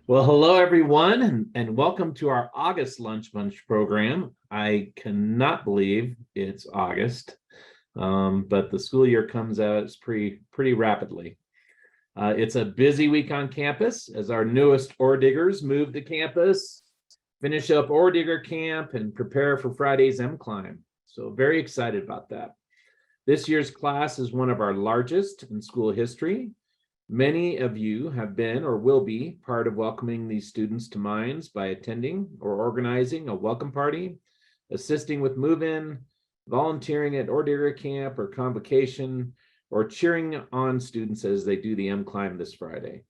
Well, hello, everyone, and welcome to our August Lunch Bunch program. I cannot believe it's August, but the school year comes out pretty rapidly. It's a busy week on campus as our newest ore diggers move to campus, finish up ore digger camp, and prepare for Friday's M-Climb. So very excited about that. This year's class is one of our largest in school history. Many of you have been or will be part of welcoming these students to Mines by attending or organizing a welcome party, assisting with move-in, volunteering at ore digger camp or convocation, or cheering on students as they do the M-Climb this Friday.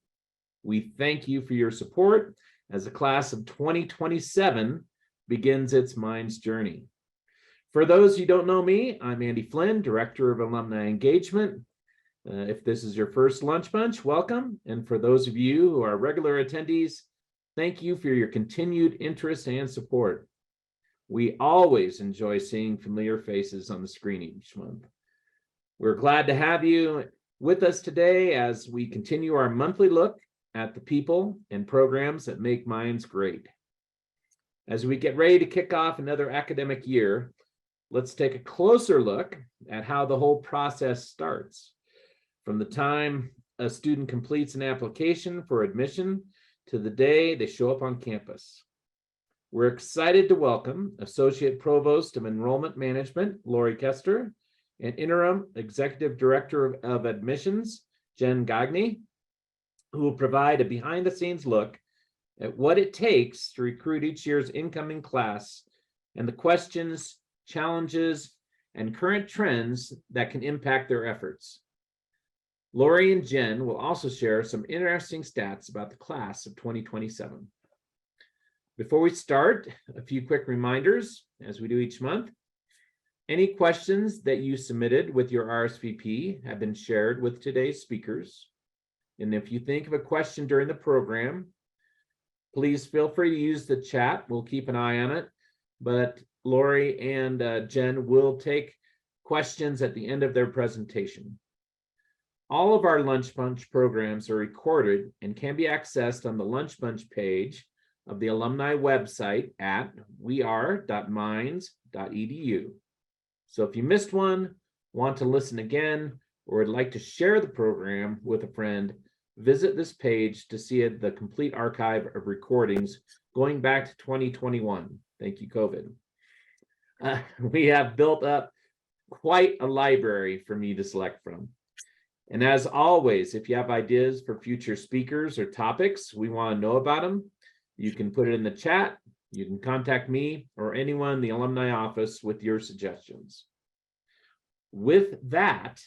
We thank you for your support as the class of 2027 begins its Mines journey. For those who don't know me, I'm Andy Flynn, Director of Alumni Engagement. If this is your first Lunch Bunch, welcome. And for those of you who are regular attendees, thank you for your continued interest and support. We always enjoy seeing familiar faces on the screen each month. We're glad to have you with us today as we continue our monthly look at the people and programs that make Mines great. As we get ready to kick off another academic year, let's take a closer look at how the whole process starts. From the time a student completes an application for admission to the day they show up on campus. We're excited to welcome Associate Provost of Enrollment Management, Lori Kester, and Interim Executive Director of Admissions, Jen Gagné, who will provide a behind-the-scenes look at what it takes to recruit each year's incoming class and the questions, challenges, and current trends that can impact their efforts. Lori and Jen will also share some interesting stats about the class of 2027. Before we start, a few quick reminders, as we do each month. Any questions that you submitted with your RSVP have been shared with today's speakers. And if you think of a question during the program, please feel free to use the chat. We'll keep an eye on it. But Lori and Jen will take questions at the end of their presentation. All of our Lunch Bunch programs are recorded and can be accessed on the Lunch Bunch page of the alumni website at weare.mines.edu. So if you missed one, want to listen again, or would like to share the program with a friend, visit this page to see the complete archive of recordings going back to 2021. Thank you, COVID. We have built up quite a library for me to select from. And as always, if you have ideas for future speakers or topics we want to know about them, you can put it in the chat. You can contact me or anyone in the alumni office with your suggestions. With that,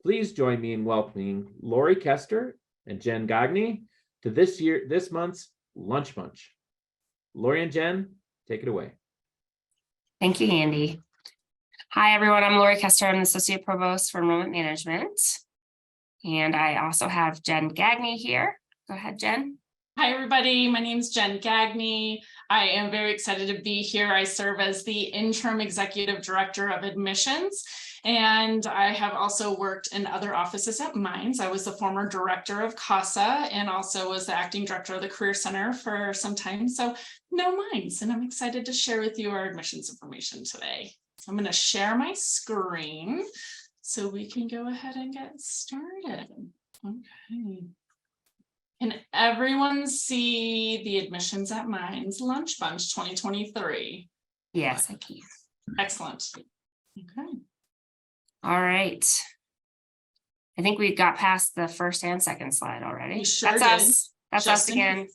please join me in welcoming Lori Kester and Jen Gagné to this month's Lunch Bunch. Lori and Jen, take it away. Thank you, Andy. Hi, everyone. I'm Lori Kester. I'm the Associate Provost for Enrollment Management. And I also have Jen Gagné here. Go ahead, Jen. Hi, everybody. My name is Jen Gagné. I am very excited to be here. I serve as the Interim Executive Director of Admissions, and I have also worked in other offices at Mines. I was the former director of CASA and also was the acting director of the Career Center for some time. So no Mines, and I'm excited to share with you our admissions information today. So I'm going to share my screen so we can go ahead and get started. Okay. Can everyone see the admissions at Mines Lunch Bunch 2023? Yes, I can. Excellent. Okay. All right. I think we got past the first and second slide already. We sure That's did. us. That's us again.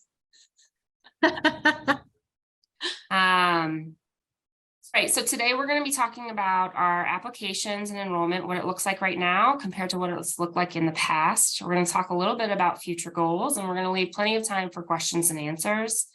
Right. So today we're going to be talking about our applications and enrollment, what it looks like right now compared to what it's looked like in the past. We're going to talk a little bit about future goals, and we're going to leave plenty of time for questions and answers.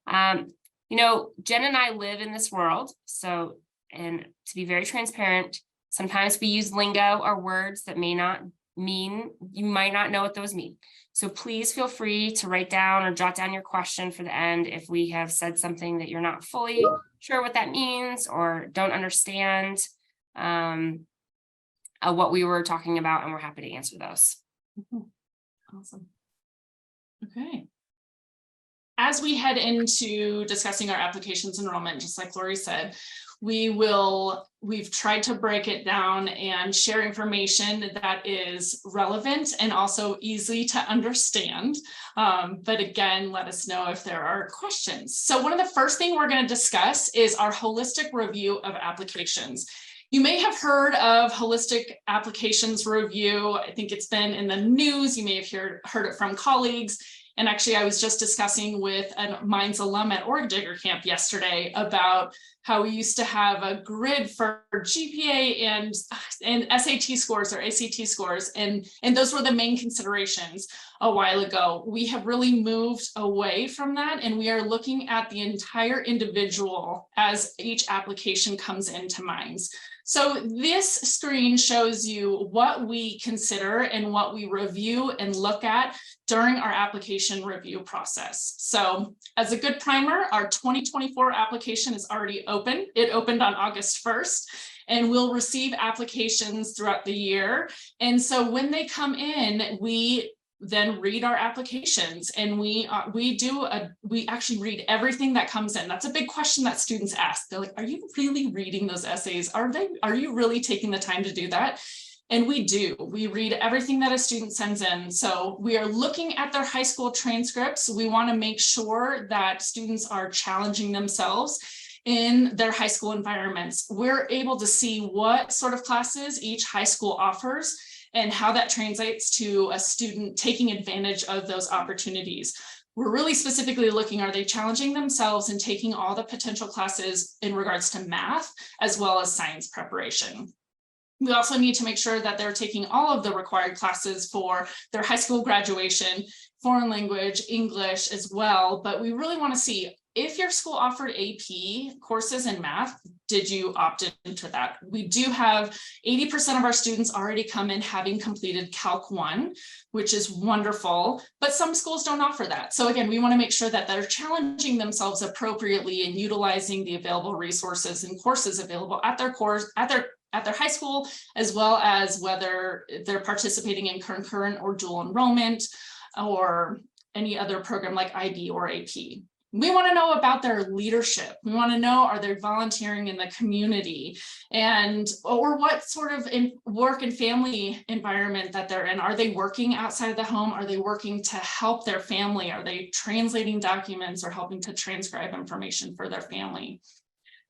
Jen and I live in this world. So, and to be very transparent, sometimes we use lingo or words that may not mean, you might not know what those mean. So please feel free to write down or jot down your question for the end if we have said something that you're not fully sure what that means or don't understand what we were talking about, and we're happy to answer those. Awesome. Okay. as we head into discussing our applications enrollment, just like Lori said, we've tried to break it down and share information that is relevant and also easy to understand. But again, let us know if there are questions. So one of the first things we're going to discuss is our holistic review of applications. You may have heard of holistic applications review. I think it's been in the news. You may have heard it from colleagues. And actually, I was just discussing with a Mines alum at Org Digger Camp yesterday about how we used to have a grid for GPA and SAT scores or ACT scores. And those were the main considerations a while ago. We have really moved away from that, and we are looking at the entire individual as each application comes into Mines. So this screen shows you what we consider and what we review and look at during our application review process. So as a good primer, our 2024 application is already open. It opened on August 1st, and we'll receive applications throughout the year. And so when they come in, we then read our applications, and we actually read everything that comes in. That's a big question that students ask. They're like, are you really reading those essays? Are you really taking the time to do that? And we do. We read everything that a student sends in. So we are looking at their high school transcripts. We want to make sure that students are challenging themselves in their high school environments. We're able to see what sort of classes each high school offers and how that translates to a student taking advantage of those opportunities. We're really specifically looking, are they challenging themselves and taking all the potential classes in regards to math as well as science preparation? We also need to make sure that they're taking all of the required classes for their high school graduation, foreign language, English as well. But we really want to see, if your school offered AP courses in math, did you opt into that? We do have 80% of our students already come in having completed Calc 1, which is wonderful, but some schools don't offer that. So again, we want to make sure that they're challenging themselves appropriately and utilizing the available resources and courses available at their high school, as well as whether they're participating in concurrent or dual enrollment or any other program like IB or AP. We want to know about their leadership. We want to know, are they volunteering in the community, or what sort of work and family environment that they're in. Are they working outside of the home? Are they working to help their family? Are they translating documents or helping to transcribe information for their family?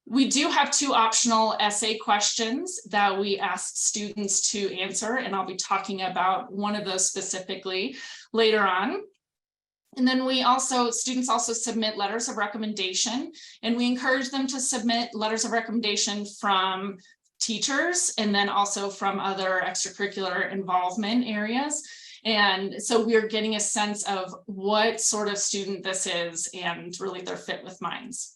We do have 2 optional essay questions that we ask students to answer, and I'll be talking about one of those specifically later on. And then students also submit letters of recommendation, and we encourage them to submit letters of recommendation from teachers and then also from other extracurricular involvement areas. And so we're getting a sense of what sort of student this is and really their fit with Mines.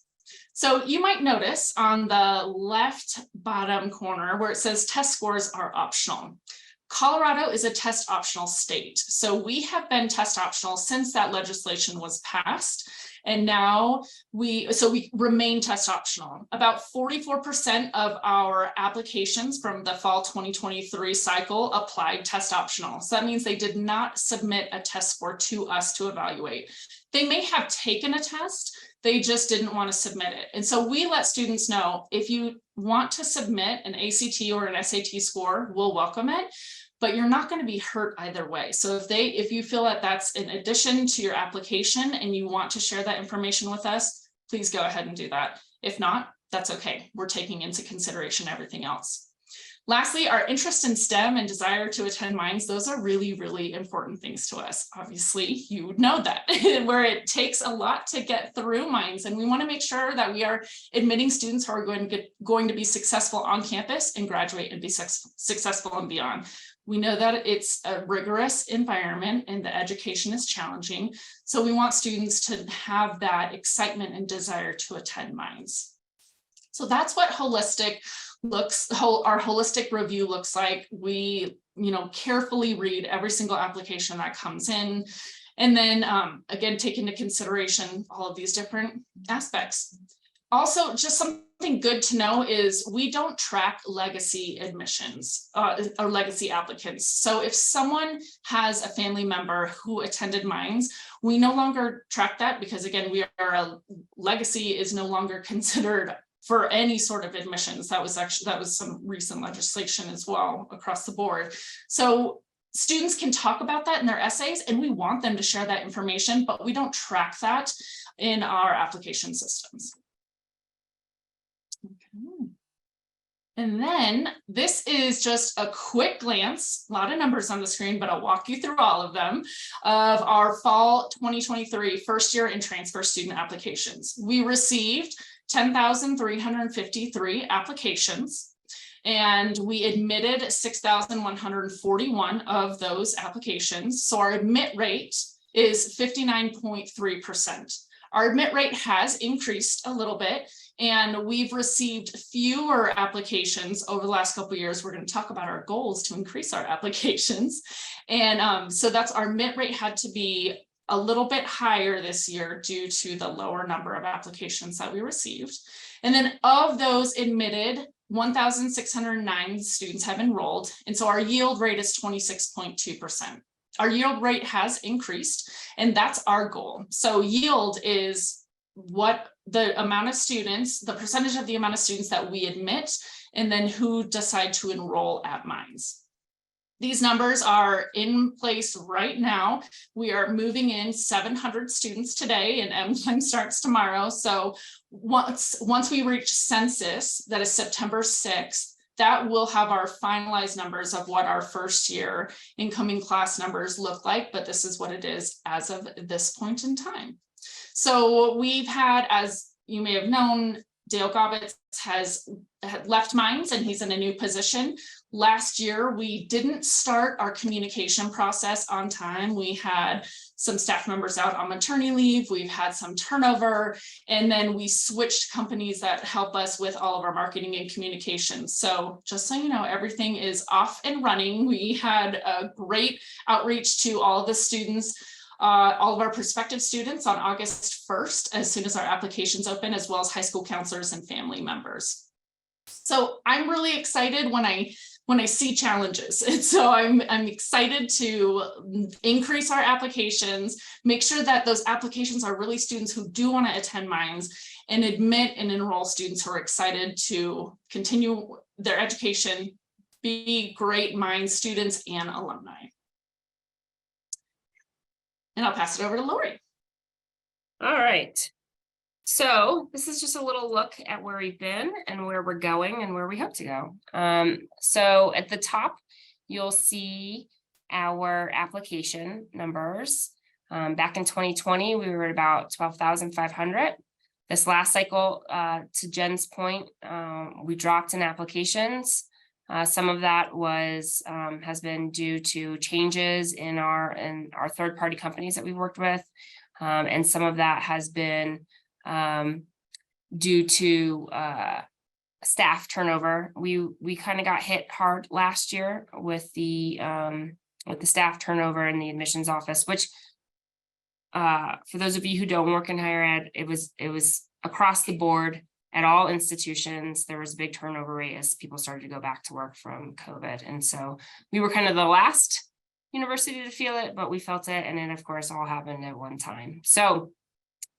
So you might notice on the left bottom corner where it says test scores are optional. Colorado is a test optional state. So we have been test optional since that legislation was passed. And now we remain test optional. About 44% of our applications from the fall 2023 cycle applied test optional. So that means they did not submit a test score to us to evaluate. They may have taken a test, they just didn't want to submit it. And so we let students know, if you want to submit an ACT or an SAT score, we'll welcome it, but you're not going to be hurt either way. So if you feel that that's in addition to your application and you want to share that information with us, please go ahead and do that. If not, that's okay. We're taking into consideration everything else. Lastly, our interest in STEM and desire to attend Mines, those are really, really important things to us. Obviously, you know that, where it takes a lot to get through Mines. And we want to make sure that we are admitting students who are going to be successful on campus and graduate and be successful and beyond. We know that it's a rigorous environment and the education is challenging. So we want students to have that excitement and desire to attend Mines. So that's what our holistic review looks like. We, carefully read every single application that comes in, and then again, take into consideration all of these different aspects. Also, just something good to know is we don't track legacy admissions or legacy applicants. So if someone has a family member who attended Mines, we no longer track that because, again, legacy is no longer considered for any sort of admissions. That was some recent legislation as well across the board. So students can talk about that in their essays, and we want them to share that information, but we don't track that in our application systems. Okay. And then this is just a quick glance, a lot of numbers on the screen, but I'll walk you through all of them, of our fall 2023 first year and transfer student applications. We received 10,353 applications, and we admitted 6,141 of those applications. So our admit rate is 59.3%. Our admit rate has increased a little bit, and we've received fewer applications over the last couple of years. We're going to talk about our goals to increase our applications. And so that's our admit rate had to be a little bit higher this year due to the lower number of applications that we received. And then of those admitted, 1,609 students have enrolled. And so our yield rate is 26.2%. Our yield rate has increased, and that's our goal. So yield is what the amount of students, the percentage of the amount of students that we admit, and then who decide to enroll at Mines. These numbers are in place right now. We are moving in 700 students today, and M-Time starts tomorrow. So once we reach census, that is September 6th, that will have our finalized numbers of what our first year incoming class numbers look like, but this is what it is as of this point in time. So we've had, as you may have known, Dale Gobbets had left Mines and he's in a new position. Last year, we didn't start our communication process on time. We had some staff members out on maternity leave. We've had some turnover, and then we switched companies that help us with all of our marketing and communication. So just so you know, everything is off and running. We had a great outreach to all of the students, all of our prospective students on August 1st, as soon as our applications open, as well as high school counselors and family members. So I'm really excited when I see challenges. And so I'm excited to increase our applications, make sure that those applications are really students who do want to attend Mines, and admit and enroll students who are excited to continue their education, be great Mines students and alumni. And I'll pass it over to Lori. All right. So this is just a little look at where we've been and where we're going and where we hope to go. So at the top, you'll see our application numbers. Back in 2020, we were at about 12,500. This last cycle, to Jen's point, we dropped in applications. Some of that was has been due to changes in our third-party companies that we've worked with, and some of that has been due to staff turnover. We kind of got hit hard last year with the staff turnover in the admissions office, which for those of you who don't work in higher ed, it was across the board at all institutions. There was a big turnover rate as people started to go back to work from COVID. And so we were kind of the last university to feel it, but we felt it. And then of course all happened at one time. So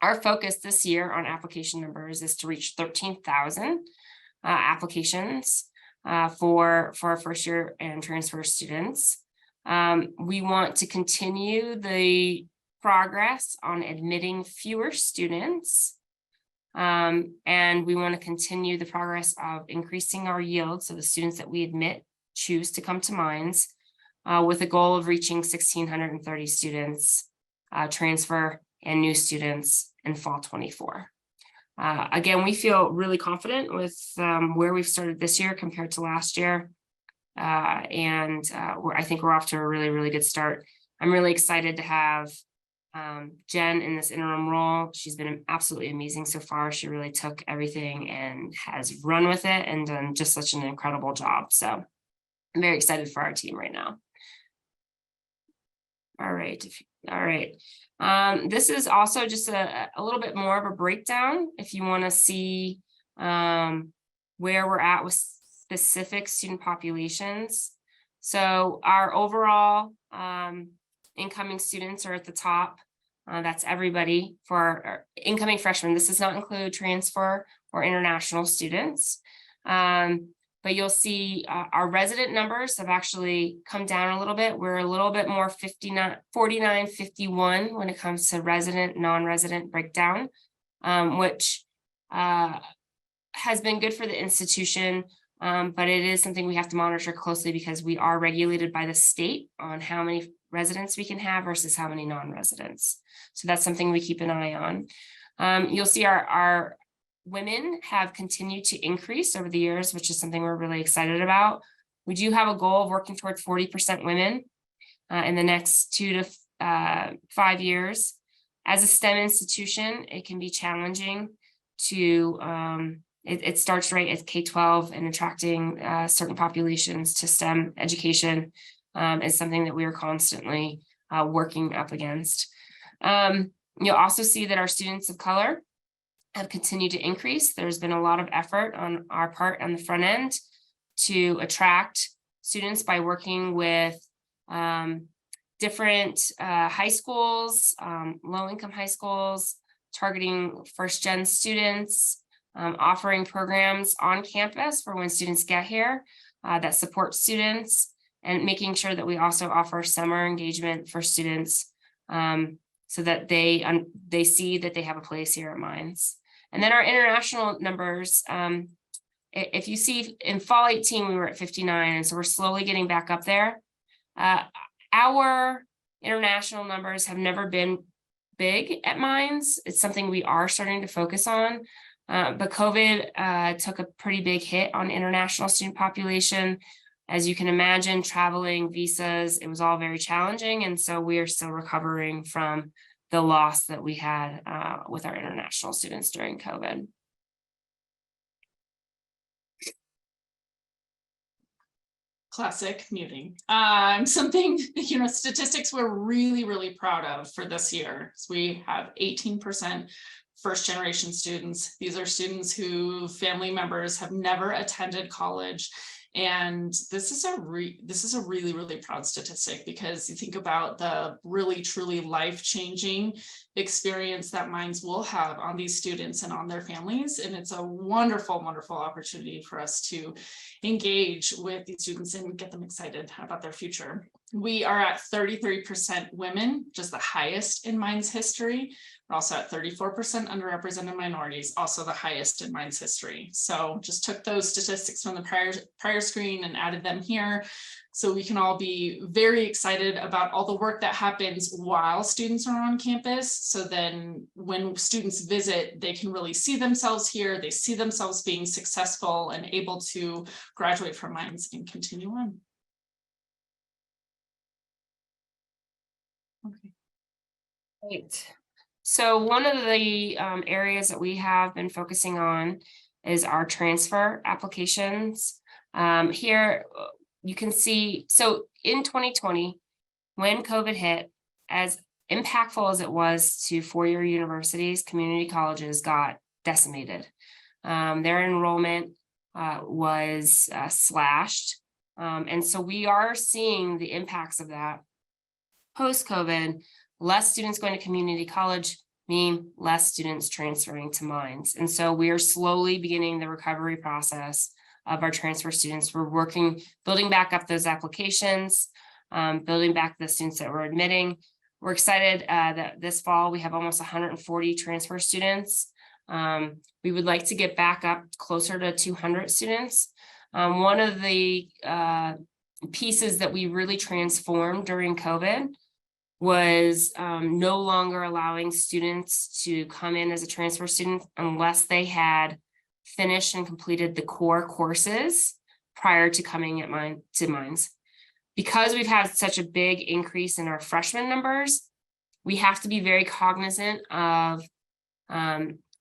our focus this year on application numbers is to reach 13,000 applications for our first year and transfer students. We want to continue the progress on admitting fewer students. And we want to continue the progress of increasing our yield. So the students that we admit choose to come to Mines, with a goal of reaching 1,630 students, transfer and new students in fall 24. Again, we feel really confident with where we've started this year compared to last year. I think we're off to a really, really good start. I'm really excited to have Jen in this interim role. She's been absolutely amazing so far. She really took everything and has run with it and done just such an incredible job. So I'm very excited for our team right now. All right, All right. This is also just a little bit more of a breakdown if you want to see where we're at with specific student populations. So our overall incoming students are at the top. That's everybody for our incoming freshmen. This does not include transfer or international students. But you'll see our resident numbers have actually come down a little bit. We're a little bit more 49, 51 when it comes to resident, non-resident breakdown, which has been good for the institution. But it is something we have to monitor closely because we are regulated by the state on how many residents we can have versus how many non-residents. So that's something we keep an eye on. You'll see our women have continued to increase over the years, which is something we're really excited about. We do have a goal of working towards 40% women in the next 2 to 5 years. As a STEM institution, it can be challenging to, it starts right at K-12 and attracting certain populations to STEM education is something that we are constantly working up against. You'll also see that our students of color have continued to increase. There's been a lot of effort on our part on the front end to attract students by working with different high schools, low-income high schools, targeting first-gen students, offering programs on campus for when students get here that support students, and making sure that we also offer summer engagement for students so that they see that they have a place here at Mines. And then our international numbers, if you see in fall 18, we were at 59, and so we're slowly getting back up there. Our international numbers have never been big at Mines. It's something we are starting to focus on, but COVID took a pretty big hit on international student population. As you can imagine, traveling, visas, it was all very challenging, and so we are still recovering from the loss that we had with our international students during COVID. Classic muting. Something, statistics we're really, really proud of for this year. So we have 18% first generation students. These are students who family members have never attended college. And this is a really, really proud statistic, because you think about the really, truly life-changing experience that Mines will have on these students and on their families. And it's a wonderful, wonderful opportunity for us to engage with these students and get them excited about their future. We are at 33% women, just the highest in Mines history. We're also at 34% underrepresented minorities, also the highest in Mines history. So just took those statistics from the prior screen and added them here, so we can all be very excited about all the work that happens while students are on campus. So then when students visit, they can really see themselves here. They see themselves being successful and able to graduate from Mines and continue on. Okay. Great. So one of the areas that we have been focusing on is our transfer applications. Here you can see, so in 2020, when COVID hit, as impactful as it was to four-year universities, community colleges got decimated. Their enrollment was slashed. And so we are seeing the impacts of that post-COVID. Less students going to community college mean less students transferring to Mines. And so we are slowly beginning the recovery process of our transfer students. We're building back up those applications, building back the students that we're admitting. We're excited that this fall we have almost 140 transfer students. We would like to get back up closer to 200 students. One of the pieces that we really transformed during COVID was no longer allowing students to come in as a transfer student unless they had finished and completed the core courses prior to coming to Mines. Because we've had such a big increase in our freshman numbers, we have to be very cognizant of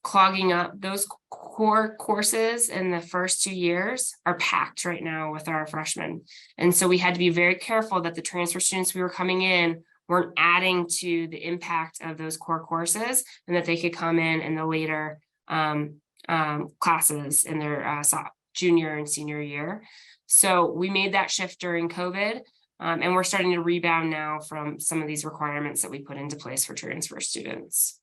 clogging up. Those core courses in the first 2 years are packed right now with our freshmen. And so we had to be very careful that the transfer students we were coming in weren't adding to the impact of those core courses, and that they could come in the later classes in their junior and senior year. So we made that shift during COVID, and we're starting to rebound now from some of these requirements that we put into place for transfer students.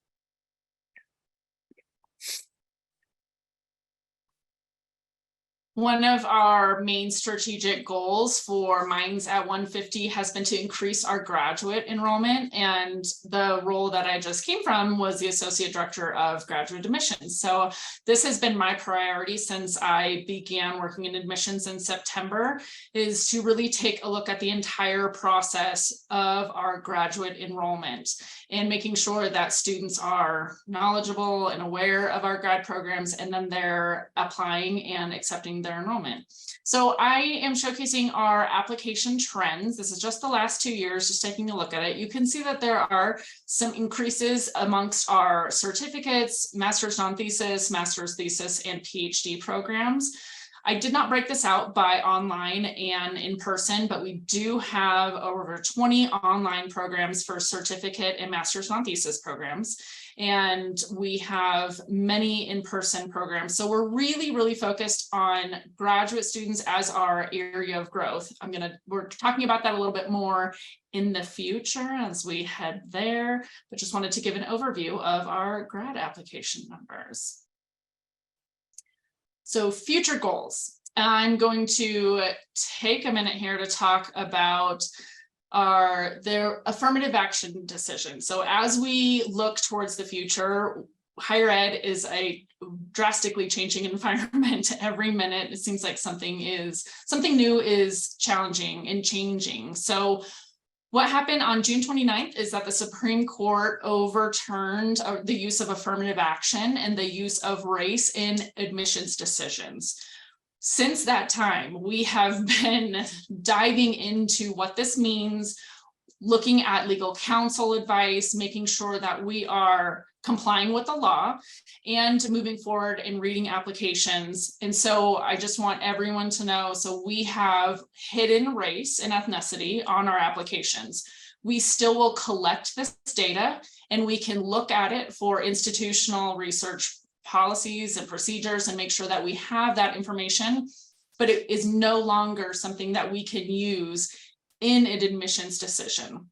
One of our main strategic goals for Minds at 150 has been to increase our graduate enrollment, and the role that I just came from was the Associate Director of Graduate Admissions. So this has been my priority since I began working in admissions in September, is to really take a look at the entire process of our graduate enrollment and making sure that students are knowledgeable and aware of our grad programs, and then they're applying and accepting their enrollment. So I am showcasing our application trends. This is just the last 2 years, just taking a look at it. You can see that there are some increases amongst our certificates, master's non-thesis, master's thesis, and PhD programs. I did not break this out by online and in person, but we do have over 20 online programs for certificate and master's non-thesis programs. And we have many in-person programs. So we're really focused on graduate students as our area of growth. We're talking about that a little bit more in the future as we head there, but just wanted to give an overview of our grad application numbers. So future goals. I'm going to take a minute here to talk about their affirmative action decisions. So as we look towards the future, higher ed is a drastically changing environment every minute. It seems like something new is challenging and changing. So what happened on June 29th is that the Supreme Court overturned the use of affirmative action and the use of race in admissions decisions. Since that time, we have been diving into what this means, looking at legal counsel advice, making sure that we are complying with the law and moving forward and reading applications. And so I just want everyone to know, so we have hidden race and ethnicity on our applications. We still will collect this data and we can look at it for institutional research policies and procedures and make sure that we have that information, but it is no longer something that we can use in an admissions decision.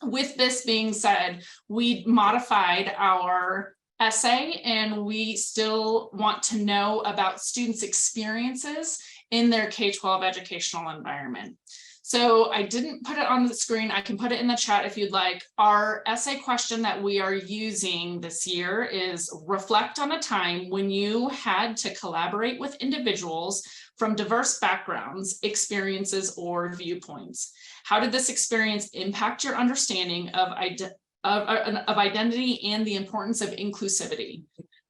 With this being said, we modified our essay and we still want to know about students' experiences in their K-12 educational environment. So I didn't put it on the screen. I can put it in the chat if you'd like. Our essay question that we are using this year is reflect on a time when you had to collaborate with individuals from diverse backgrounds, experiences, or viewpoints. How did this experience impact your understanding of identity and the importance of inclusivity?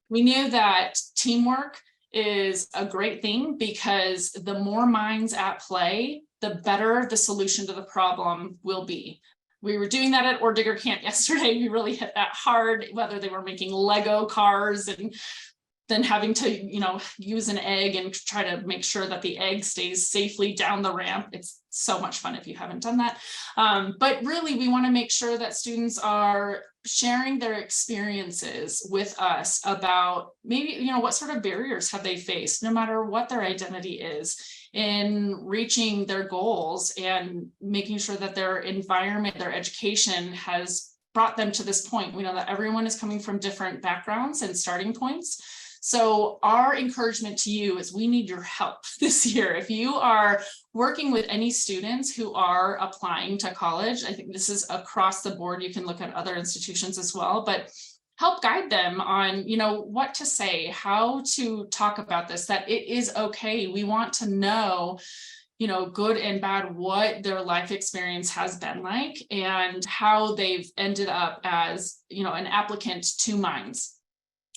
We knew that teamwork is a great thing because the more minds at play, the better the solution to the problem will be. We were doing that at Ore Digger Camp yesterday. We really hit that hard, whether they were making Lego cars and then having to, use an egg and try to make sure that the egg stays safely down the ramp. It's so much fun if you haven't done that. But really, we want to make sure that students are sharing their experiences with us about maybe, what sort of barriers have they faced, no matter what their identity is, in reaching their goals and making sure that their environment, their education has brought them to this point. We know that everyone is coming from different backgrounds and starting points. So our encouragement to you is we need your help this year. If you are working with any students who are applying to college, I think this is across the board. You can look at other institutions as well, but help guide them on, what to say, how to talk about this, that it is okay. We want to know, good and bad, what their life experience has been like and how they've ended up as, an applicant to Minds.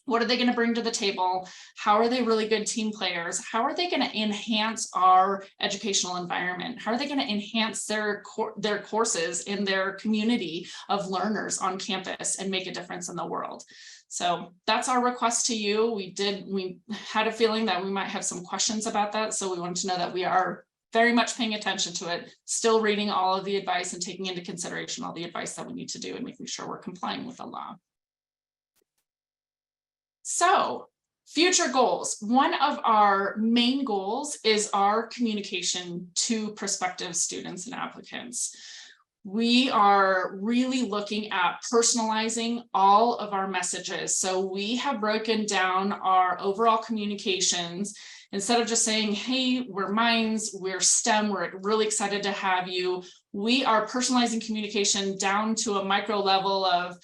What are they going to bring to the table? How are they really good team players? How are they going to enhance our educational environment? How are they going to enhance their courses in their community of learners on campus and make a difference in the world? So that's our request to you. We had a feeling that we might have some questions about that. So we wanted to know that we are very much paying attention to it, still reading all of the advice and taking into consideration all the advice that we need to do and making sure we're complying with the law. So, future goals. One of our main goals is our communication to prospective students and applicants. We are really looking at personalizing all of our messages. So we have broken down our overall communications. Instead of just saying, hey, we're Minds, we're STEM, we're really excited to have you, we are personalizing communication down to a micro level of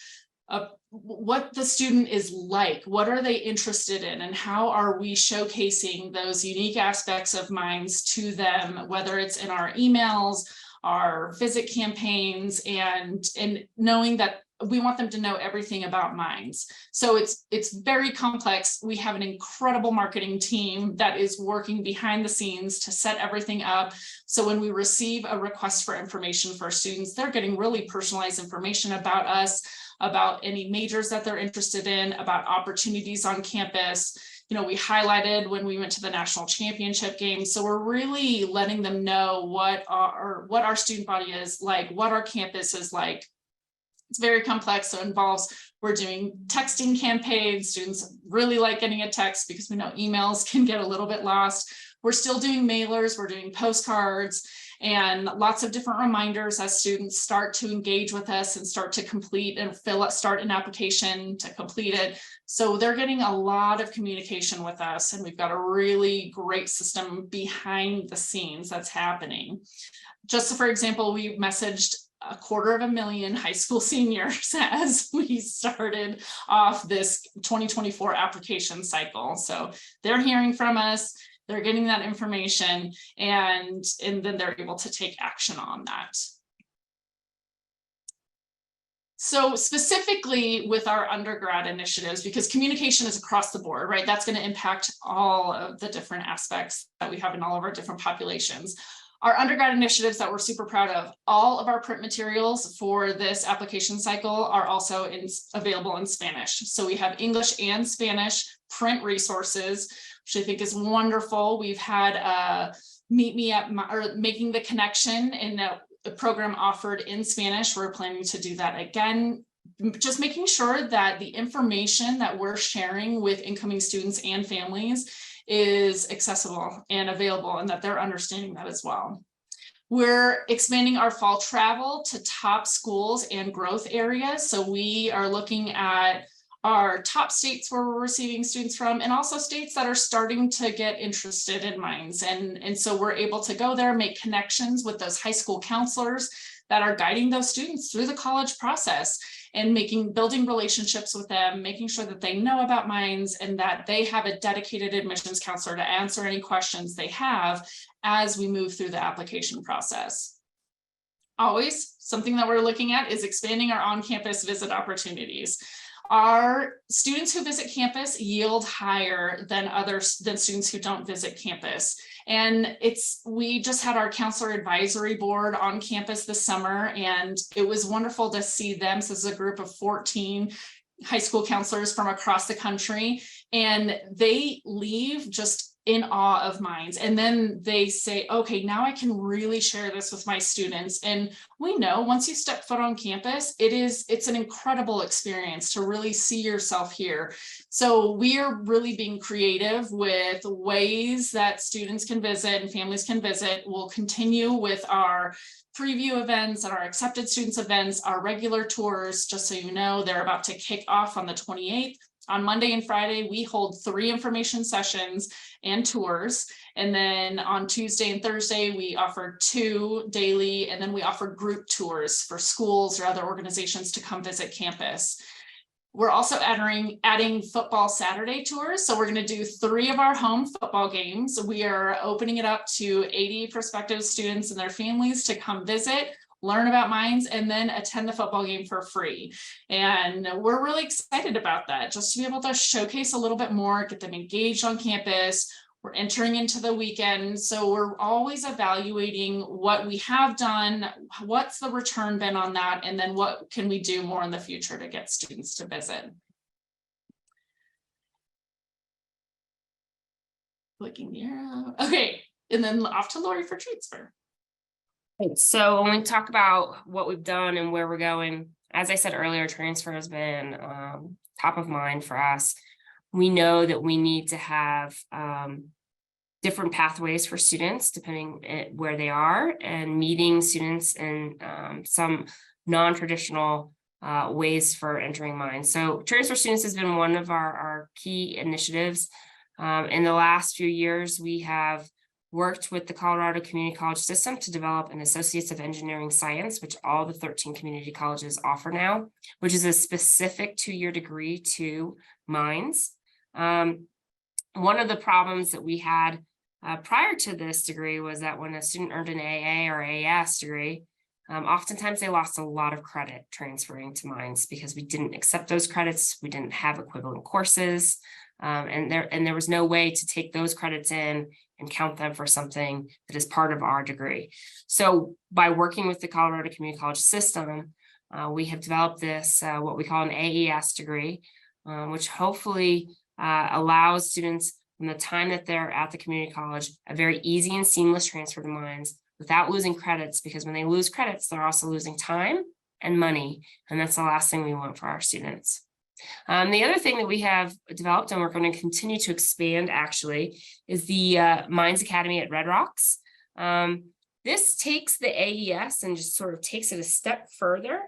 what the student is like, what are they interested in, and how are we showcasing those unique aspects of Minds to them, whether it's in our emails, our visit campaigns, and knowing that we want them to know everything about Minds. So it's very complex. We have an incredible marketing team that is working behind the scenes to set everything up. So when we receive a request for information for our students, they're getting really personalized information about us, about any majors that they're interested in, about opportunities on campus. You know, we highlighted when we went to the national championship game. So we're really letting them know what our student body is like, what our campus is like. It's very complex. So it involves, we're doing texting campaigns. Students really like getting a text because we know emails can get a little bit lost. We're still doing mailers, we're doing postcards, and lots of different reminders as students start to engage with us and start to complete and start an application to complete it. So they're getting a lot of communication with us, and we've got a really great system behind the scenes that's happening. Just for example, we messaged 250,000 high school seniors as we started off this 2024 application cycle. So they're hearing from us, they're getting that information, and then they're able to take action on that. So specifically with our undergrad initiatives, because communication is across the board, right? That's going to impact all of the different aspects that we have in all of our different populations. Our undergrad initiatives that we're super proud of, all of our print materials for this application cycle are also available in Spanish. So we have English and Spanish print resources, which I think is wonderful. We've had Meet Me at Making the Connection in a program offered in Spanish. We're planning to do that again. Just making sure that the information that we're sharing with incoming students and families is accessible and available, and that they're understanding that as well. We're expanding our fall travel to top schools and growth areas. So we are looking at our top states where we're receiving students from, and also states that are starting to get interested in Minds. And so we're able to go there, make connections with those high school counselors that are guiding those students through the college process, and building relationships with them, making sure that they know about Minds and that they have a dedicated admissions counselor to answer any questions they have as we move through the application process. Always something that we're looking at is expanding our on-campus visit opportunities. Our students who visit campus yield higher than students who don't visit campus. And we just had our counselor advisory board on campus this summer, and it was wonderful to see them. So this is a group of 14 high school counselors from across the country, and they leave just in awe of Minds. And then they say, okay, now I can really share this with my students. And we know once you step foot on campus, it's an incredible experience to really see yourself here. So we are really being creative with ways that students can visit and families can visit. We'll continue with our preview events and our accepted students events, our regular tours. Just so you know, they're about to kick off on the 28th. On Monday and Friday, we hold 3 information sessions and tours. And then on Tuesday and Thursday, we offer 2 daily, and then we offer group tours for schools or other organizations to come visit campus. We're also adding football Saturday tours. So we're going to do 3 of our home football games. We are opening it up to 80 prospective students and their families to come visit, learn about Minds, and then attend the football game for free. And we're really excited about that, just to be able to showcase a little bit more, get them engaged on campus. We're entering into the weekend, so we're always evaluating what we have done, what's the return been on that, and then what can we do more in the future to get students to visit. Clicking here. Okay. and then off to Lori for transfer. So when we talk about what we've done and where we're going, as I said earlier, transfer has been top of mind for us. We know that we need to have different pathways for students depending where they are, and meeting students in some non-traditional ways for entering Mines. So transfer students has been one of our key initiatives. In the last few years, we have worked with the Colorado Community College system to develop an Associates of Engineering Science, which all the 13 community colleges offer now, which is a specific 2-year degree to Mines. One of the problems that we had prior to this degree was that when a student earned an AA or AS degree, oftentimes they lost a lot of credit transferring to Mines because we didn't accept those credits. We didn't have equivalent courses, and there was no way to take those credits in and count them for something that is part of our degree. So by working with the Colorado Community College system, we have developed this, what we call an AES degree, which hopefully allows students from the time that they're at the community college, a very easy and seamless transfer to Mines without losing credits, because when they lose credits, they're also losing time and money. And that's the last thing we want for our students. The other thing that we have developed, and we're going to continue to expand actually, is the Mines Academy at Red Rocks. This takes the AES and just sort of takes it a step further.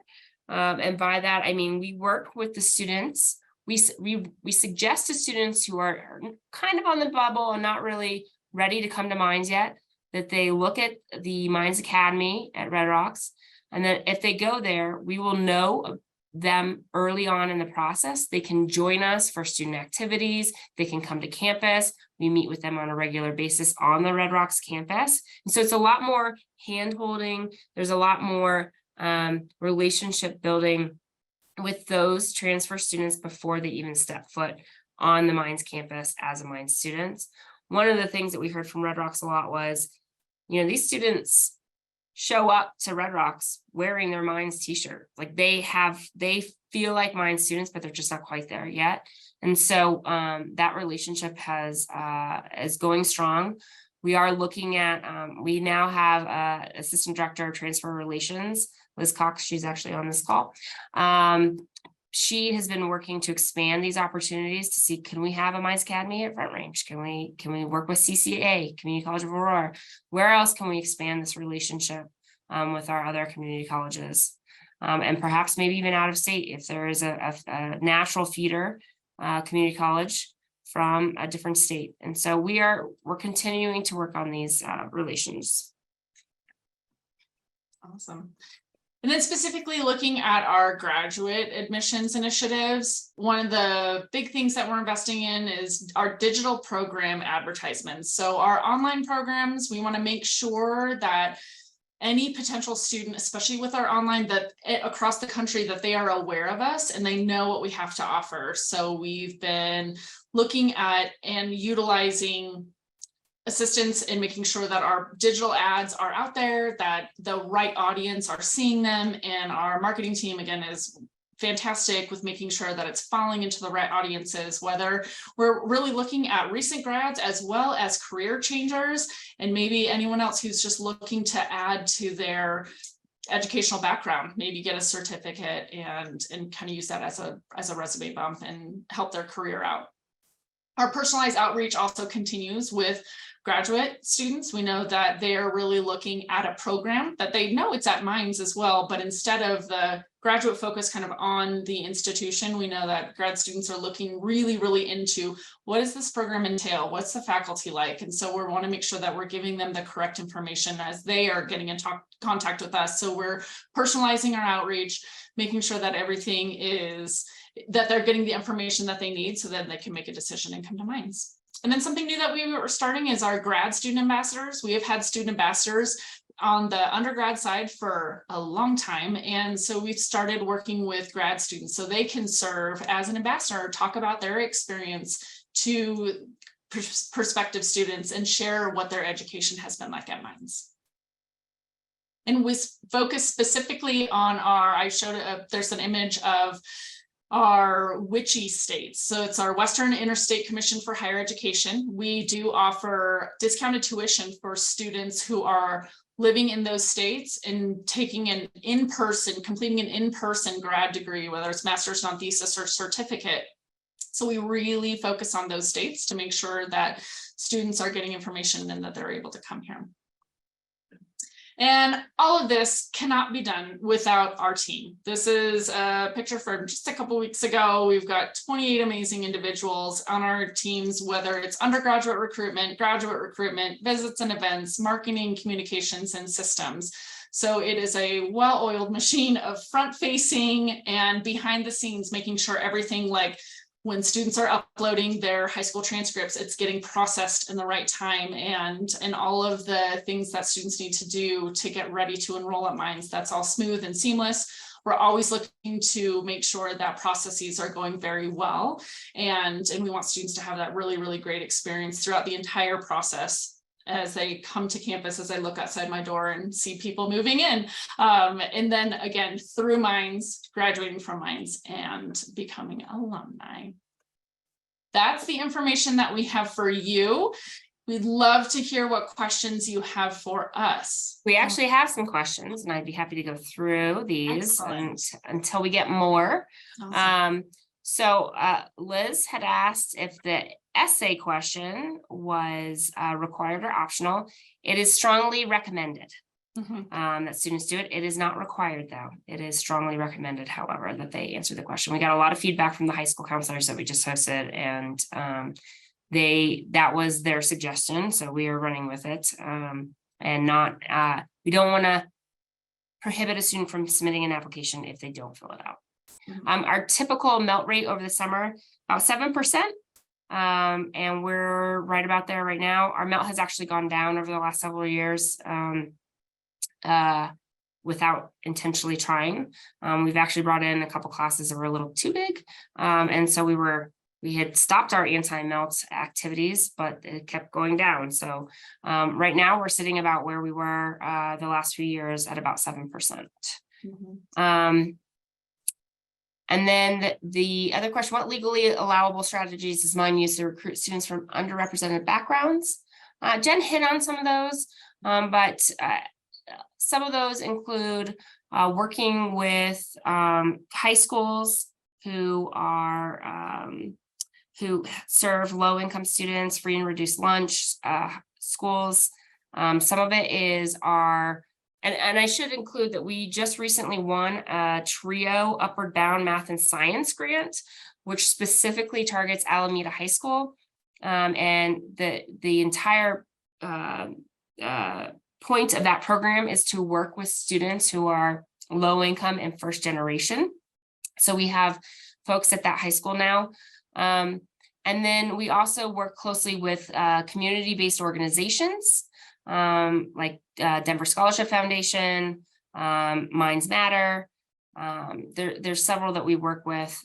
And by that, I mean, we work with the students. We suggest to students who are kind of on the bubble and not really ready to come to Mines yet, that they look at the Mines Academy at Red Rocks. And then if they go there, we will know them early on in the process. They can join us for student activities. They can come to campus. We meet with them on a regular basis on the Red Rocks campus. And so it's a lot more hand-holding. There's a lot more relationship building with those transfer students before they even step foot on the Mines campus as a Mines student. One of the things that we heard from Red Rocks a lot was, you know, these students show up to Red Rocks wearing their Mines t-shirt. Like they feel like Mines students, but they're just not quite there yet. And so that relationship is going strong. We are looking at, we now have Assistant Director of Transfer Relations, Liz Cox. She's actually on this call. She has been working to expand these opportunities to see, can we have a Mines Academy at Front Range? Can we work with CCA, Community College of Aurora? Where else can we expand this relationship with our other community colleges? And perhaps maybe even out of state, if there is a natural feeder community college from a different state. And so we're continuing to work on these relations. Awesome. And then specifically looking at our graduate admissions initiatives, one of the big things that we're investing in is our digital program advertisements. So our online programs, we want to make sure that any potential student, especially with our online, that across the country, that they are aware of us and they know what we have to offer. So we've been looking at and utilizing assistance in making sure that our digital ads are out there, that the right audience are seeing them, and our marketing team again is fantastic with making sure that it's falling into the right audiences, whether we're really looking at recent grads as well as career changers, and maybe anyone else who's just looking to add to their educational background, maybe get a certificate and kind of use that as a resume bump and help their career out. Our personalized outreach also continues with graduate students. We know that they are really looking at a program that they know it's at Mines as well, but instead of the graduate focus kind of on the institution, we know that grad students are looking really into what does this program entail? What's the faculty like? And so we want to make sure that we're giving them the correct information as they are getting in contact with us. So we're personalizing our outreach, making sure that everything is, that they're getting the information that they need so that they can make a decision and come to Mines. And then something new that we were starting is our grad student ambassadors. We have had student ambassadors on the undergrad side for a long time. And so we've started working with grad students so they can serve as an ambassador, talk about their experience to prospective students and share what their education has been like at Mines. And we focus specifically on our, I showed there's an image of our WICHE states. So it's our Western Interstate Commission for Higher Education. We do offer discounted tuition for students who are living in those states and taking completing an in-person grad degree, whether it's master's on thesis or certificate. So we really focus on those states to make sure that students are getting information and that they're able to come here. And all of this cannot be done without our team. This is a picture from just a couple weeks ago. We've got 28 amazing individuals on our teams, whether it's undergraduate recruitment, graduate recruitment, visits and events, marketing, communications, and systems. So it is a well-oiled machine of front-facing and behind the scenes, making sure everything, like when students are uploading their high school transcripts, it's getting processed in the right time, and all of the things that students need to do to get ready to enroll at Mines, that's all smooth and seamless. We're always looking to make sure that processes are going very well, and we want students to have that really, really great experience throughout the entire process as they come to campus, as I look outside my door and see people moving in. And then again, through Mines, graduating from Mines and becoming alumni. That's the information that we have for you. We'd love to hear what questions you have for us. We actually have some questions, and I'd be happy to go through these until we get more. Awesome. So Liz had asked if the essay question was required or optional. It is strongly recommended that students do it. It is not required, though. It is strongly recommended, however, that they answer the question. We got a lot of feedback from the high school counselors that we just hosted, and that was their suggestion. So we are running with it, and not we don't want to prohibit a student from submitting an application if they don't fill it out. Our typical melt rate over the summer, about 7%. And we're right about there right now. Our melt has actually gone down over the last several years without intentionally trying. We've actually brought in a couple classes that were a little too big. And so we had stopped our anti-melt activities, but it kept going down. So right now we're sitting about where we were the last few years at about 7%. And then the other question, what legally allowable strategies does Mine use to recruit students from underrepresented backgrounds? Jen hit on some of those, but some of those include working with high schools who serve low-income students, free and reduced lunch schools. Some of it is and I should include that we just recently won a TRIO Upward Bound Math and Science grant, which specifically targets Alameda High School. And the entire point of that program is to work with students who are low income and first generation. So we have folks at that high school now. And then we also work closely with community-based organizations like Denver Scholarship Foundation, Minds Matter. There's several that we work with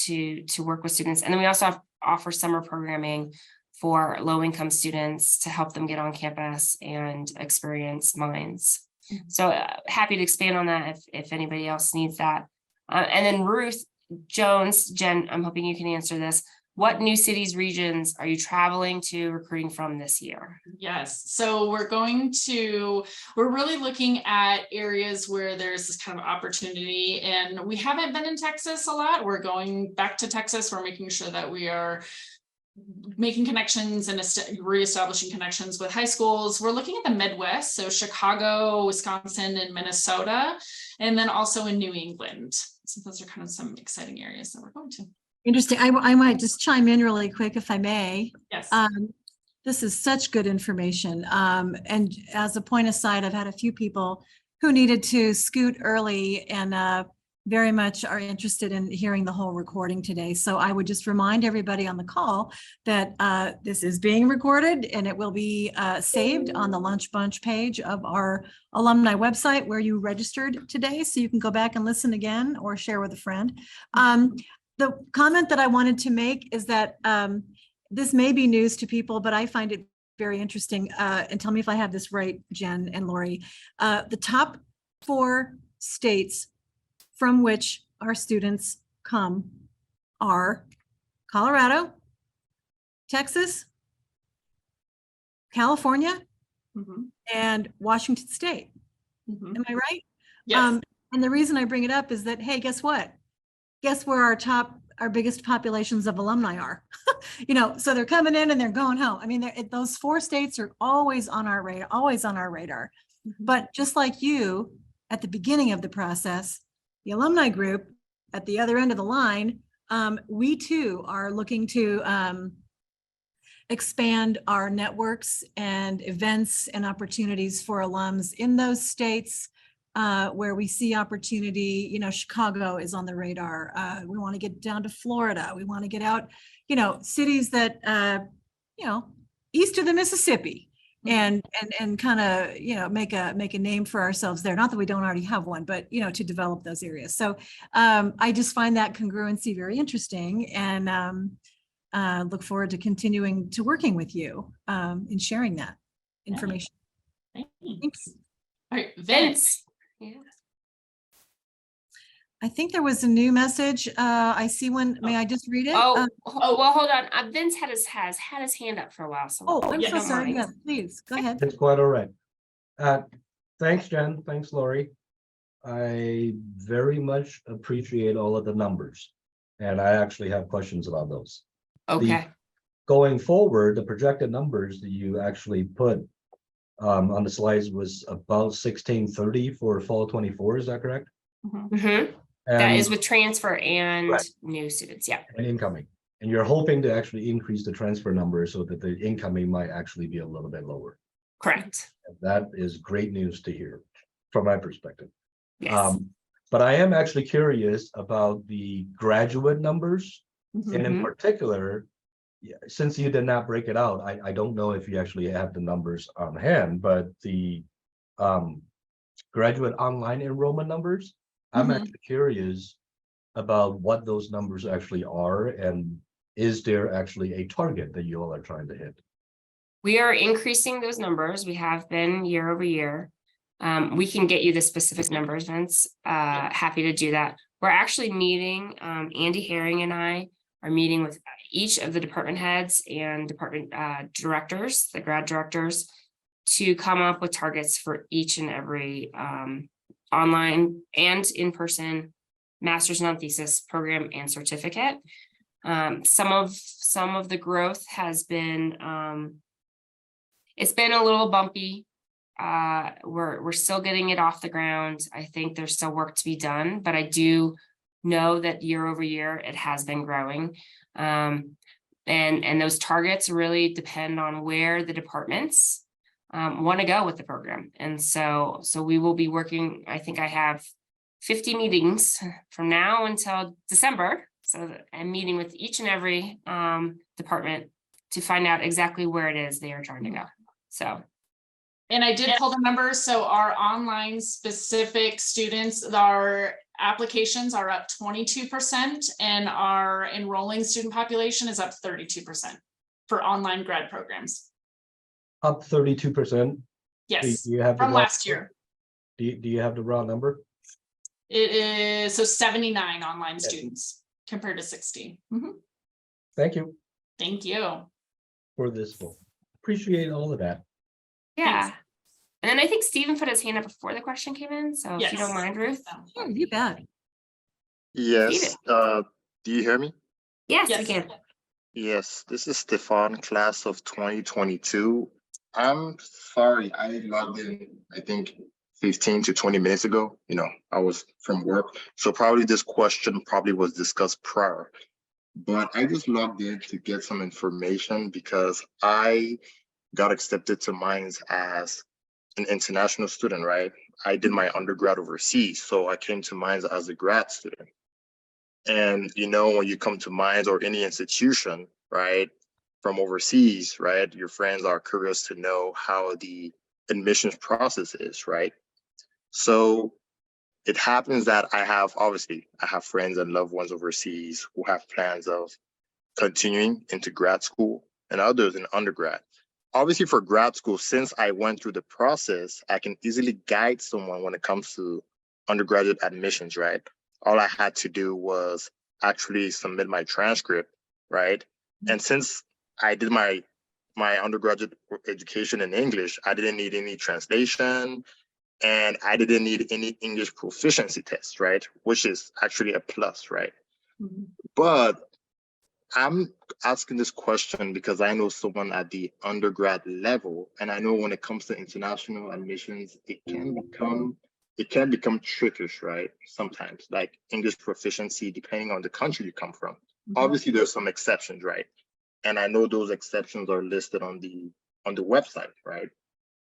to work with students. And then we also offer summer programming for low-income students to help them get on campus and experience Minds. So happy to expand on that if anybody else needs that. And then Ruth Jones, Jen, I'm hoping you can answer this. What new cities, regions are you traveling to recruiting from this year? Yes, so we're really looking at areas where there's this kind of opportunity, and we haven't been in Texas a lot. We're going back to Texas. We're making sure that we are making connections and reestablishing connections with high schools. We're looking at the Midwest, so Chicago, Wisconsin, and Minnesota, and then also in New England. So those are kind of some exciting areas that we're going to. Interesting. I might just chime in really quick if I may. Yes. This is such good information. And as a point aside, I've had a few people who needed to scoot early and very much are interested in hearing the whole recording today. So I would just remind everybody on the call that this is being recorded and it will be saved on the Lunch Bunch page of our alumni website where you registered today. So you can go back and listen again or share with a friend. The comment that I wanted to make is that this may be news to people, but I find it very interesting. And tell me if I have this right, Jen and Lori. The top 4 states from which our students come are Colorado, Texas, California, Mhm, and Washington State. mhm. Am I right? Yes. And the reason I bring it up is that, hey, guess what? Guess where our biggest populations of alumni are? So they're coming in and they're going home. I mean, those 4 states are always on our radar, always on our radar. Mhm. But just like you, at the beginning of the process, the alumni group at the other end of the line, we too are looking to expand our networks and events and opportunities for alums in those states where we see opportunity. Chicago is on the radar. We want to get down to Florida. We want to get out, cities that, east of the Mississippi and kind of, make a name for ourselves there. Not that we don't already have one, but, to develop those areas. So I just find that congruency very interesting, and look forward to continuing to working with you in sharing that information. Thanks. All right, Vince. Yeah. I think there was a new message. I see one. May I just read it? Well, hold on. Vince has had his hand up for a while. So I'm yeah, so don't sorry. mind. Yeah, please go ahead. It's quite all right. Thanks, Jen. Thanks, Lori. I very much appreciate all of the numbers, and I actually have questions about those. Okay. Going forward, the projected numbers that you actually put on the slides was about 1630 for fall 24. Is that correct? Mhm. That And, is with transfer and Right. new students. Yeah. and incoming. And you're hoping to actually increase the transfer number so that the incoming might actually be a little bit lower. Correct. That is great news to hear from my perspective. Yes. But I am actually curious about the graduate numbers. And in Mhm. particular, since you did not break it out, I don't know if you actually have the numbers on hand, but the graduate online enrollment numbers, I'm Mhm. actually curious about what those numbers actually are, and is there actually a target that you all are trying to hit? We are increasing those numbers. We have been year over year. We can get you the specific numbers, Vince. Happy to do that. We're actually meeting, Andy Herring and I are meeting with each of the department heads and department directors, the grad directors, to come up with targets for each and every online and in-person master's non-thesis program and certificate. Some of the growth has been, it's been a little bumpy. We're still getting it off the ground. I think there's still work to be done, but I do know that year over year it has been growing. And those targets really depend on where the departments want to go with the program. And so we will be working. I think I have 50 meetings from now until December. So I'm meeting with each and every department to find out exactly where it is they are trying to go. So. And I did pull the numbers. So our online specific students, our applications are up 22%, and our enrolling student population is up 32% for online grad programs. Up 32%. Yes, Do you have the from raw last number? year. Do you have the raw number? It is so 79 online students compared to 60. Mhm. Thank you Thank you. for this. Appreciate all of that. Yeah. Thanks. And then I think Stephen put his hand up before the question came in. So if you don't Yes. mind, Ruth. Sure, you bet. Yes, do you hear me? Yes, Yes. we can. Yes, this is Stefan, class of 2022. I'm sorry, I logged in, I think 15 to 20 minutes ago. I was from work. So probably this question probably was discussed prior. But I just logged in to get some information because I got accepted to Mines as an international student, right? I did my undergrad overseas, so I came to Mines as a grad student. And when you come to Mines or any institution, right, from overseas, right, your friends are curious to know how the admissions process is, right? So it happens that I have friends and loved ones overseas who have plans of continuing into grad school and others in undergrad. Obviously for grad school, since I went through the process, I can easily guide someone when it comes to undergraduate admissions, right? All I had to do was actually submit my transcript, right? And since I did my undergraduate education in English, I didn't need any translation, and I didn't need any English proficiency test, right? Which is actually a plus, right? Mhm. But I'm asking this question because I know someone at the undergrad level, and I know when it comes to international admissions, it can become trickish, right? Sometimes, like English proficiency, depending on the country you come from. Obviously, there's some exceptions, right? And I know those exceptions are listed on the website, right?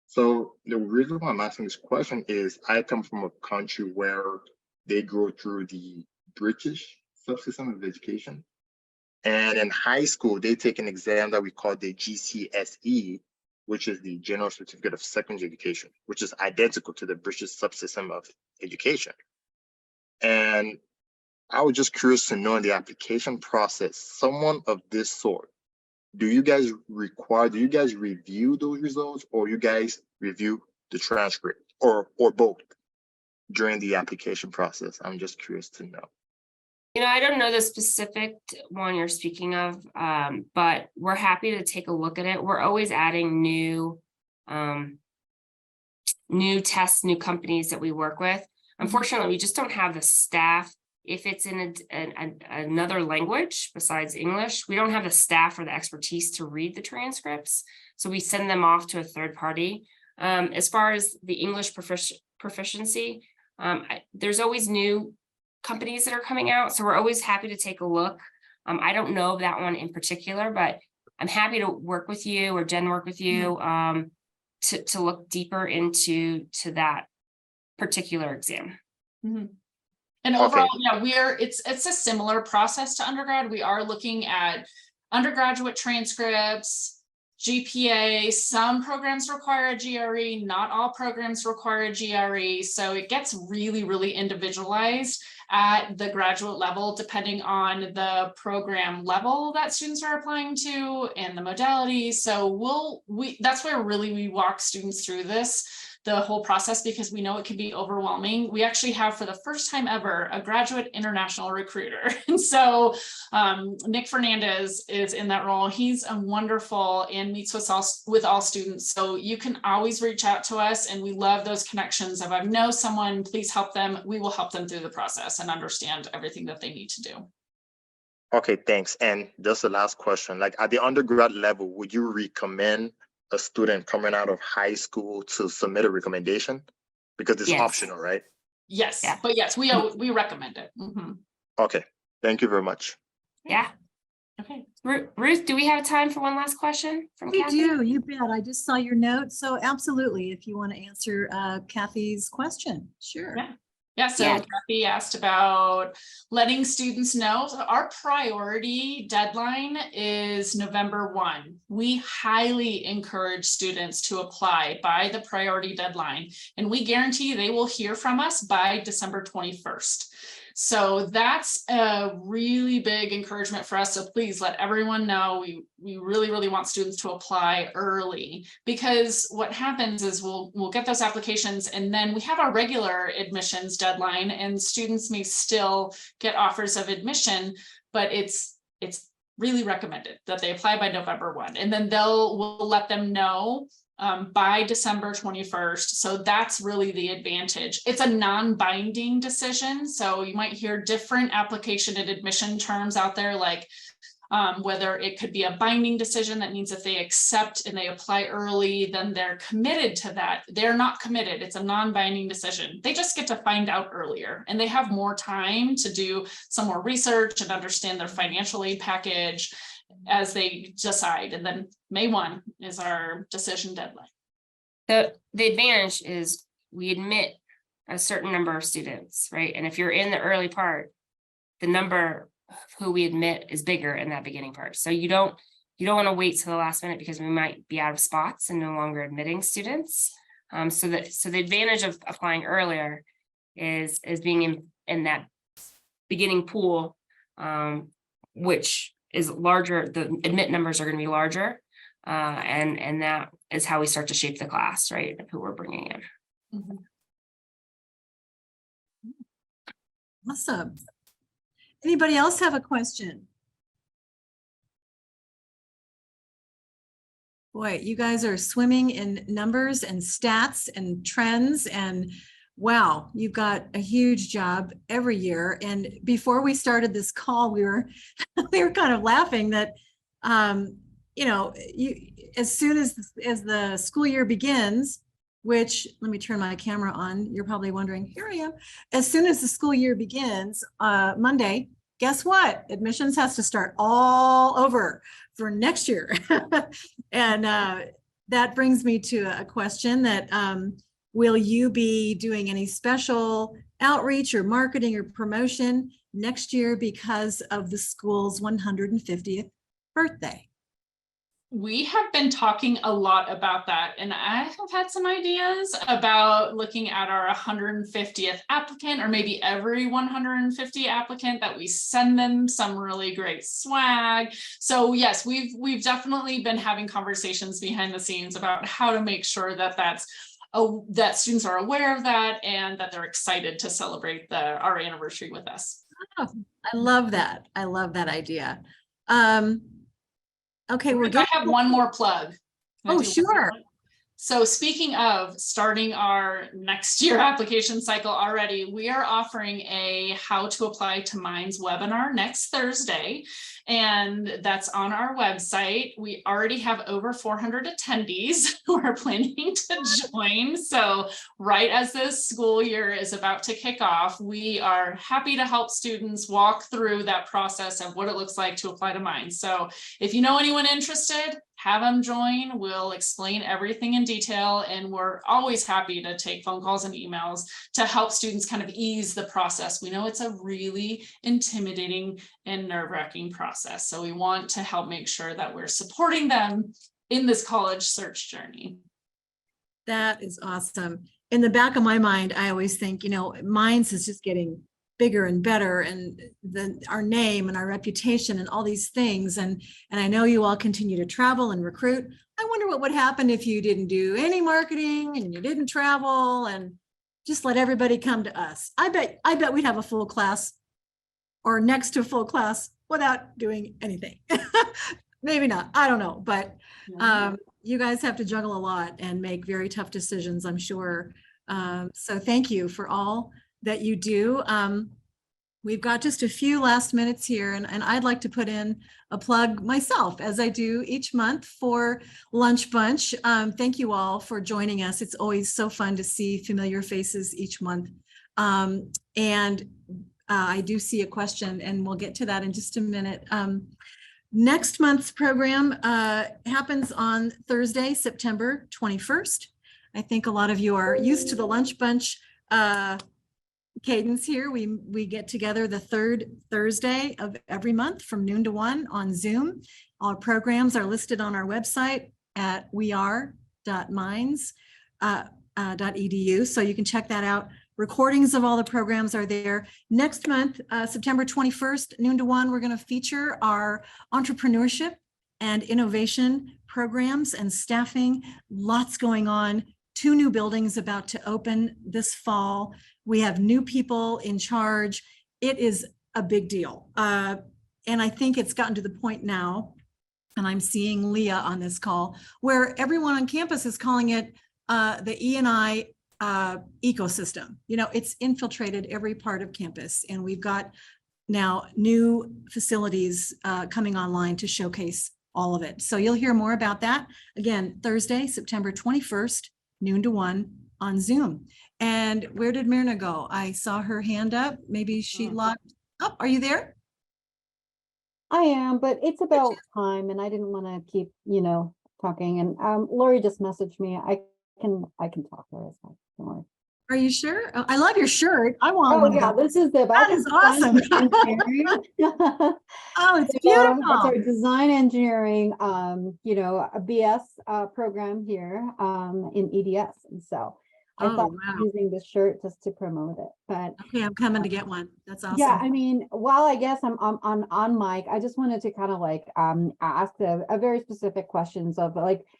So the reason why I'm asking this question is I come from a country where they go through the British subsystem of education. And in high school, they take an exam that we call the GCSE, which is the General Certificate of Secondary Education, which is identical to the British subsystem of education. And I was just curious to know in the application process, someone of this sort, do you guys review those results, or you guys review the transcript, or both during the application process? I'm just curious to know. I don't know the specific one you're speaking of, but we're happy to take a look at it. We're always adding new tests, new companies that we work with. Unfortunately, we just don't have the staff. If it's in another language besides English, we don't have the staff or the expertise to read the transcripts. So we send them off to a third party. As far as the English proficiency, there's always new companies that are coming out. So we're always happy to take a look. I don't know that one in particular, but I'm happy to work with you, or Jen work with you, to look deeper into that particular exam. Mm-hmm. And overall, yeah, it's a similar process to undergrad. We are looking at undergraduate transcripts, GPA. Some programs require a GRE, not all programs require a GRE. So it gets really, really individualized at the graduate level, depending on the program level that students are applying to and the modality. So that's where really we walk students through the whole process, because we know it can be overwhelming. We actually have, for the first time ever, a graduate international recruiter. And so Nick Fernandez is in that role. He's wonderful and meets with all students. So you can always reach out to us, and we love those connections. If I know someone, please help them. We will help them through the process and understand everything that they need to do. Okay, thanks. And just the last question, like at the undergrad level, would you recommend a student coming out of high school to submit a recommendation? Because it's optional, right? Yes, yeah. But yes, we recommend it. Mm-hmm. Okay, thank you very much. Yeah. Okay. Ruth, do we have time for one last question from Kathy? We do, you bet. I just saw your note. So absolutely, if you want to answer Kathy's question, sure. Yeah, so Kathy asked about letting students know. So our priority deadline is November 1. We highly encourage students to apply by the priority deadline, and we guarantee they will hear from us by December 21st. So that's a really big encouragement for us. So please let everyone know we really, really want students to apply early, because what happens is we'll get those applications, and then we have our regular admissions deadline, and students may still get offers of admission, but it's really recommended that they apply by November 1, and then we'll let them know by December 21st. So that's really the advantage. It's a non-binding decision. So you might hear different application and admission terms out there, like whether it could be a binding decision. That means if they accept and they apply early, then they're committed to that. They're not committed. It's a non-binding decision. They just get to find out earlier, and they have more time to do some more research and understand their financial aid package as they decide. And then May 1 is our decision deadline. The advantage is we admit a certain number of students, right? And if you're in the early part, the number who we admit is bigger in that beginning part. So you don't want to wait till the last minute, because we might be out of spots and no longer admitting students. So the advantage of applying earlier is being in that beginning pool, which is larger. The admit numbers are going to be larger, and that is how we start to shape the class, right? Of who we're bringing in. Mm-hmm. Awesome. Anybody else have a question? Boy, you guys are swimming in numbers and stats and trends, and wow, you've got a huge job every year. And before we started this call, we were kind of laughing that as soon as the school year begins, which, let me turn my camera on. You're probably wondering, here I am. As soon as the school year begins, Monday, guess what? Admissions has to start all over for next year. And that brings me to a question that, will you be doing any special outreach or marketing or promotion next year because of the school's 150th birthday? We have been talking a lot about that, and I have had some ideas about looking at our 150th applicant, or maybe every 150 applicant, that we send them some really great swag. So yes, we've definitely been having conversations behind the scenes about how to make sure that that students are aware of that and that they're excited to celebrate our anniversary with us. Oh, I love that. I love that idea. Okay, I have one more plug. Oh, sure. So speaking of starting our next year application cycle already, we are offering a How to Apply to Mines webinar next Thursday. And that's on our website. We already have over 400 attendees who are planning to join. So right as this school year is about to kick off, we are happy to help students walk through that process of what it looks like to apply to mines. So if you know anyone interested, have them join. We'll explain everything in detail, and we're always happy to take phone calls and emails to help students kind of ease the process. We know it's a really intimidating and nerve-wracking process, so we want to help make sure that we're supporting them in this college search journey. That is awesome. In the back of my mind, I always think, Mines is just getting bigger and better, and our name and our reputation and all these things. And I know you all continue to travel and recruit. I wonder what would happen if you didn't do any marketing and you didn't travel and just let everybody come to us. I bet we'd have a full class or next to a full class without doing anything. Maybe not, I don't know, but you guys have to juggle a lot and make very tough decisions, I'm sure. So thank you for all that you do. We've got just a few last minutes here, and I'd like to put in a plug myself, as I do each month, for Lunch Bunch. Thank you all for joining us. It's always so fun to see familiar faces each month. And I do see a question, and we'll get to that in just a minute. Next month's program happens on Thursday, September 21st. I think a lot of you are used to the Lunch Bunch cadence here. We get together the third Thursday of every month from noon to 1 on Zoom. Our programs are listed on our website at weare.mines.edu, so you can check that out. Recordings of all the programs are there. Next month, September 21st, noon to 1, we're going to feature our entrepreneurship and innovation programs and staffing. Lots going on. 2 new buildings about to open this fall. We have new people in charge. It is a big deal. And I think it's gotten to the point now, and I'm seeing Leah on this call, where everyone on campus is calling it the E&I ecosystem. It's infiltrated every part of campus, and we've got now new facilities coming online to showcase all of it. So you'll hear more about that. Again, Thursday, September 21st, noon to 1 on Zoom. And where did Myrna go? I saw her hand up. Maybe she locked up. Are you there? I am, but it's about time, and I didn't want to keep, talking. And Lori just messaged me. I can talk to her. It's fine. Don't worry. Are you sure? Oh, I love your shirt. I want one. Yeah, this is that is awesome. Oh, it's beautiful. It's our design engineering, a BS program here in EDS, and so I thought using this shirt just to promote it. But okay, I'm coming to get one. That's awesome. Yeah, I mean, while I guess I'm on mic, I just wanted to kind of ask a very specific questions of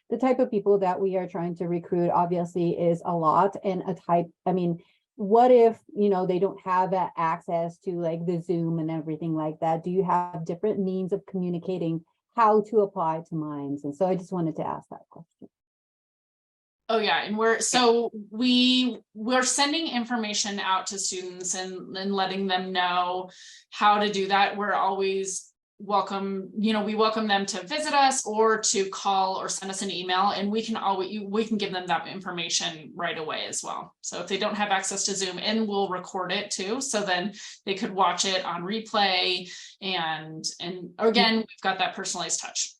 the type of people that we are trying to recruit. Obviously, is a lot, and a type. I mean, what if, they don't have that access to like the Zoom and everything like that? Do you have different means of communicating how to apply to mines? And so I just wanted to ask that question. Oh yeah, and we're sending information out to students and letting them know how to do that. We're always welcome, we welcome them to visit us or to call or send us an email, and we can give them that information right away as well. So if they don't have access to Zoom, and we'll record it too, so then they could watch it on replay, and again, we've got that personalized touch.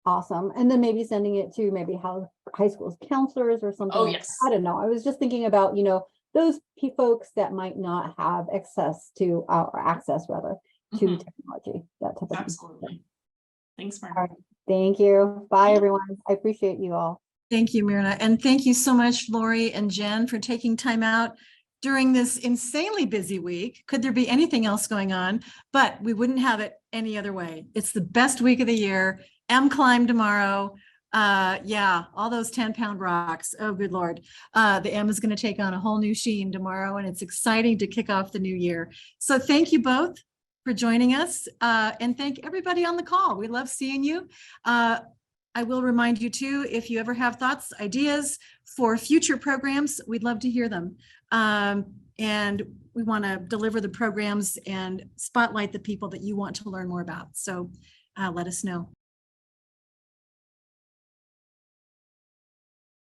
Awesome. And then maybe sending it to maybe high school's counselors or something. Oh, like yes. that. I don't know. I was just thinking about, those folks that might not have access to, or access rather, to technology, that type of Absolutely. thing. Thanks, Myrna. All right. Thank you. Bye, everyone. I appreciate you all. Thank you, Myrna. And thank you so much, Lori and Jen, for taking time out during this insanely busy week. Could there be anything else going on? But we wouldn't have it any other way. It's the best week of the year. M-Climb tomorrow. Yeah, all those 10-pound rocks. Oh, good Lord. The M is going to take on a whole new sheen tomorrow, and it's exciting to kick off the new year. So thank you both for joining us, and thank everybody on the call. We love seeing you. I will remind you too, if you ever have thoughts, ideas for future programs, we'd love to hear them. And we want to deliver the programs and spotlight the people that you want to learn more about. So let us know.